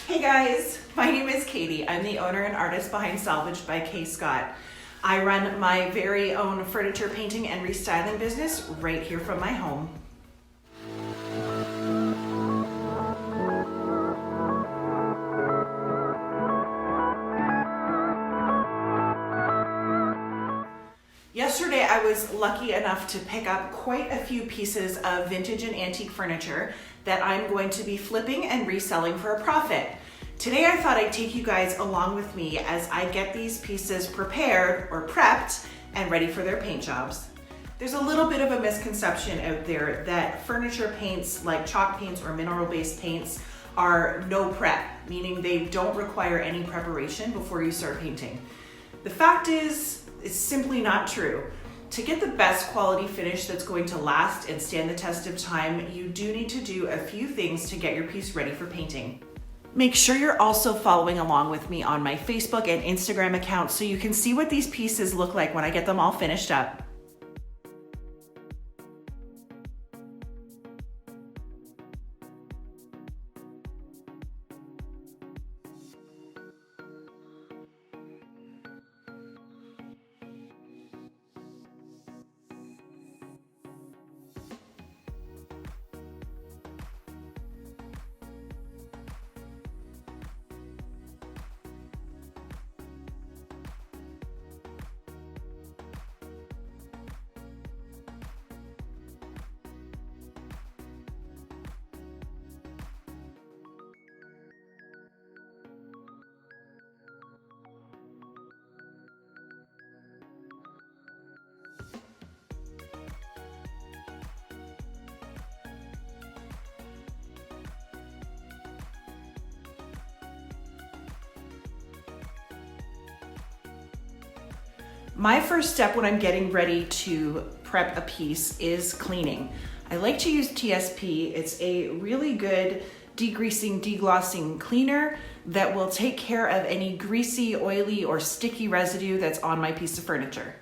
Hey guys, my name is Katie. I'm the owner and artist behind Salvaged by K. Scott. I run my very own furniture painting and restyling business right here from my home. Yesterday I was lucky enough to pick up quite a few pieces of vintage and antique furniture that I'm going to be flipping and reselling for a profit. Today I thought I'd take you guys along with me as I get these pieces prepared or prepped and ready for their paint jobs. There's a little bit of a misconception out there that furniture paints like chalk paints or mineral-based paints are no prep, meaning they don't require any preparation before you start painting. The fact is, it's simply not true. To get the best quality finish that's going to last and stand the test of time, you do need to do a few things to get your piece ready for painting. Make sure you're also following along with me on my Facebook and Instagram accounts so you can see what these pieces look like when I get them all finished up. My first step when I'm getting ready to prep a piece is cleaning. I like to use TSP. It's a really good degreasing, deglossing cleaner that will take care of any greasy, oily, or sticky residue that's on my piece of furniture.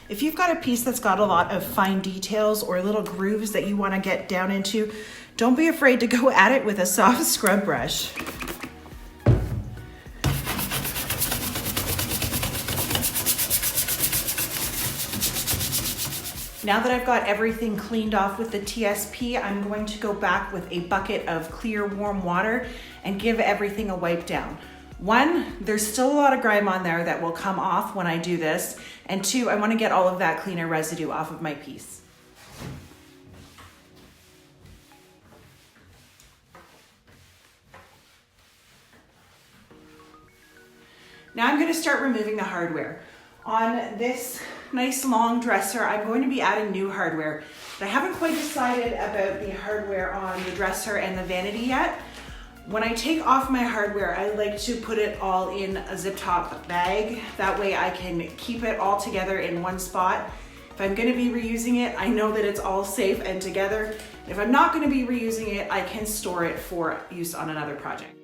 If you've got a piece that's got a lot of fine details or little grooves that you want to get down into, don't be afraid to go at it with a soft scrub brush. Now that I've got everything cleaned off with the TSP, I'm going to go back with a bucket of clear warm water and give everything a wipe down. One, there's still a lot of grime on there that will come off when I do this. And two, I want to get all of that cleaner residue off of my piece. Now I'm going to start removing the hardware. On this nice long dresser, I'm going to be adding new hardware. But I haven't quite decided about the hardware on the dresser and the vanity yet. When I take off my hardware, I like to put it all in a zip top bag. That way I can keep it all together in one spot. If I'm gonna be reusing it, I know that it's all safe and together. If I'm not gonna be reusing it, I can store it for use on another project.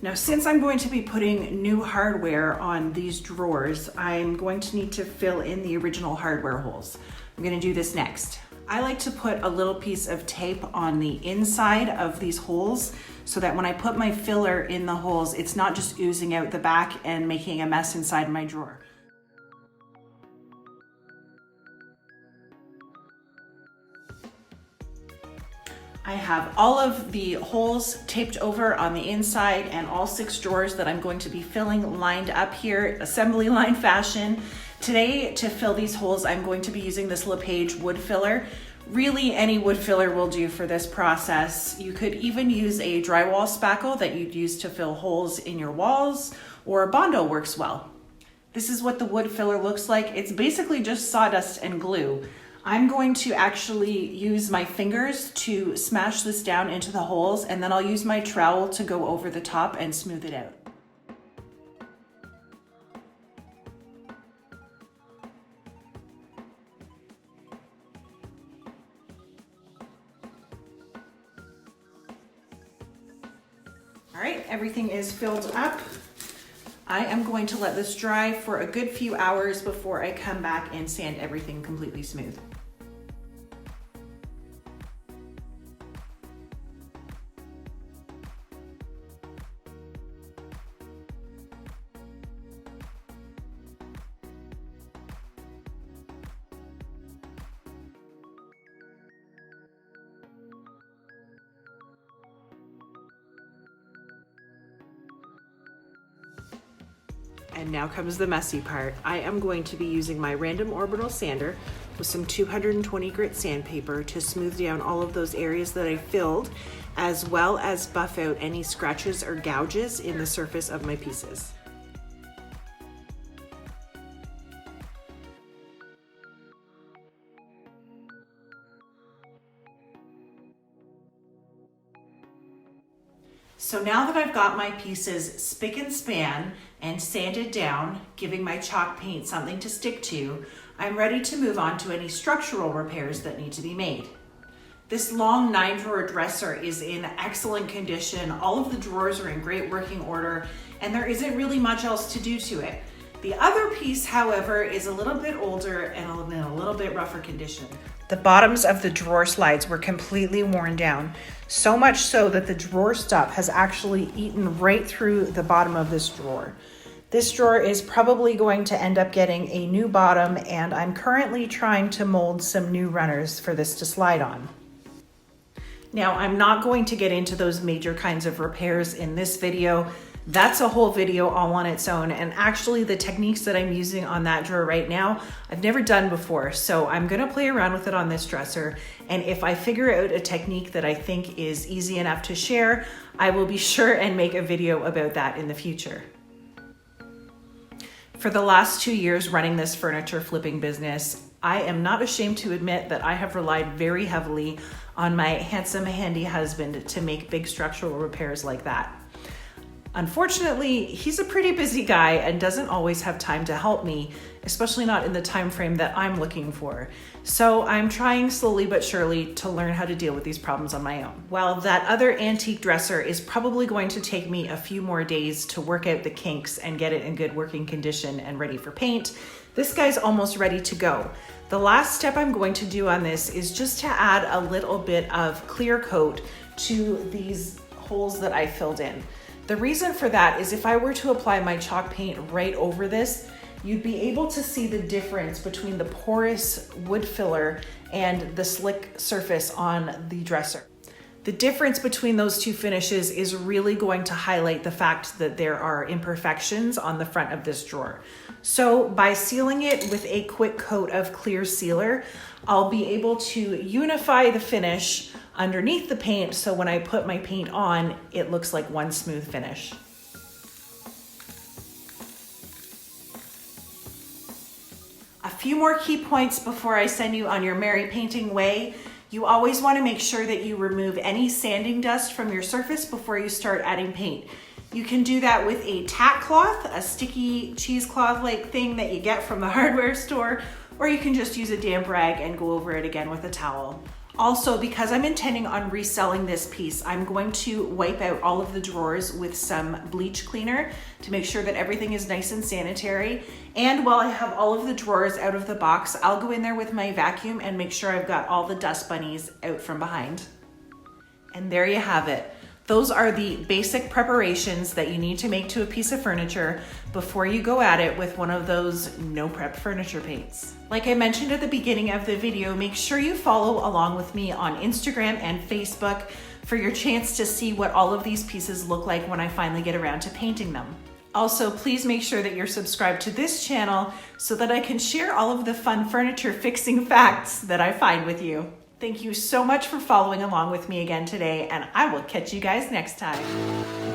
Now, since I'm going to be putting new hardware on these drawers, I'm going to need to fill in the original hardware holes. I'm gonna do this next. I like to put a little piece of tape on the inside of these holes so that when I put my filler in the holes, it's not just oozing out the back and making a mess inside my drawer. I have all of the holes taped over on the inside and all 6 drawers that I'm going to be filling lined up here, assembly line fashion. Today, to fill these holes, I'm going to be using this LePage wood filler. Really, any wood filler will do for this process. You could even use a drywall spackle that you'd use to fill holes in your walls, or a Bondo works well. This is what the wood filler looks like. It's basically just sawdust and glue. I'm going to actually use my fingers to smash this down into the holes, and then I'll use my trowel to go over the top and smooth it out. All right, everything is filled up. I am going to let this dry for a good few hours before I come back and sand everything completely smooth. And now comes the messy part. I am going to be using my random orbital sander with some 220 grit sandpaper to smooth down all of those areas that I filled, as well as buff out any scratches or gouges in the surface of my pieces. So now that I've got my pieces spick and span and sanded down, giving my chalk paint something to stick to, I'm ready to move on to any structural repairs that need to be made. This long 9-drawer dresser is in excellent condition. All of the drawers are in great working order, and there isn't really much else to do to it. The other piece, however, is a little bit older and in a little bit rougher condition. The bottoms of the drawer slides were completely worn down, so much so that the drawer stop has actually eaten right through the bottom of this drawer. This drawer is probably going to end up getting a new bottom, and I'm currently trying to mold some new runners for this to slide on. Now, I'm not going to get into those major kinds of repairs in this video. That's a whole video all on its own, and actually the techniques that I'm using on that drawer right now, I've never done before, so I'm gonna play around with it on this dresser, and if I figure out a technique that I think is easy enough to share, I will be sure and make a video about that in the future. For the last 2 years running this furniture flipping business, I am not ashamed to admit that I have relied very heavily on my handsome, handy husband to make big structural repairs like that. Unfortunately, he's a pretty busy guy and doesn't always have time to help me, especially not in the time frame that I'm looking for. So I'm trying slowly but surely to learn how to deal with these problems on my own. While that other antique dresser is probably going to take me a few more days to work out the kinks and get it in good working condition and ready for paint, this guy's almost ready to go. The last step I'm going to do on this is just to add a little bit of clear coat to these holes that I filled in. The reason for that is if I were to apply my chalk paint right over this, you'd be able to see the difference between the porous wood filler and the slick surface on the dresser. The difference between those two finishes is really going to highlight the fact that there are imperfections on the front of this drawer. So by sealing it with a quick coat of clear sealer, I'll be able to unify the finish underneath the paint, so when I put my paint on, it looks like one smooth finish. A few more key points before I send you on your merry painting way. You always want to make sure that you remove any sanding dust from your surface before you start adding paint. You can do that with a tack cloth, a sticky cheesecloth-like thing that you get from the hardware store, or you can just use a damp rag and go over it again with a towel. Also, because I'm intending on reselling this piece, I'm going to wipe out all of the drawers with some bleach cleaner to make sure that everything is nice and sanitary. And while I have all of the drawers out of the box, I'll go in there with my vacuum and make sure I've got all the dust bunnies out from behind. And there you have it. Those are the basic preparations that you need to make to a piece of furniture before you go at it with one of those no prep furniture paints. Like I mentioned at the beginning of the video, make sure you follow along with me on Instagram and Facebook for your chance to see what all of these pieces look like when I finally get around to painting them. Also, please make sure that you're subscribed to this channel so that I can share all of the fun furniture fixing facts that I find with you. Thank you so much for following along with me again today, and I will catch you guys next time.